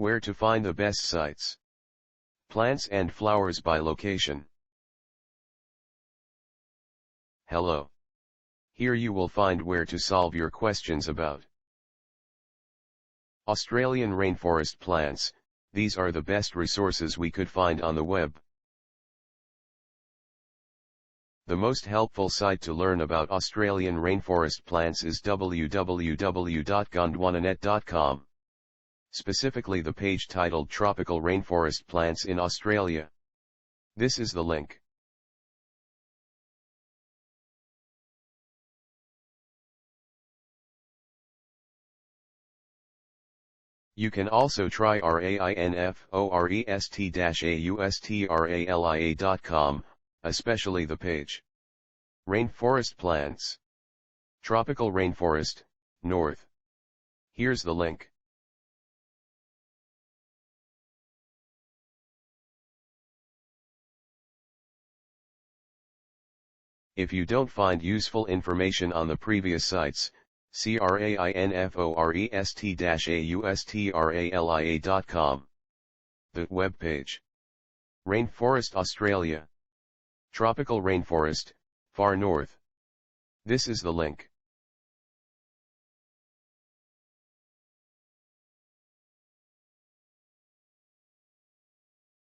Where to find the best sites. Plants and flowers by location. Hello. Here you will find where to solve your questions about Australian rainforest plants. These are the best resources we could find on the web. The most helpful site to learn about Australian rainforest plants is www.gondwananet.com. Specifically the page titled Tropical Rainforest Plants in Australia. This is the link. You can also try rainforest-australia.com, especially the page Rainforest Plants. Tropical Rainforest, North. Here's the link. If you don't find useful information on the previous sites, see rainforest-australia.com. The web page. Rainforest Australia. Tropical Rainforest, Far North. This is the link.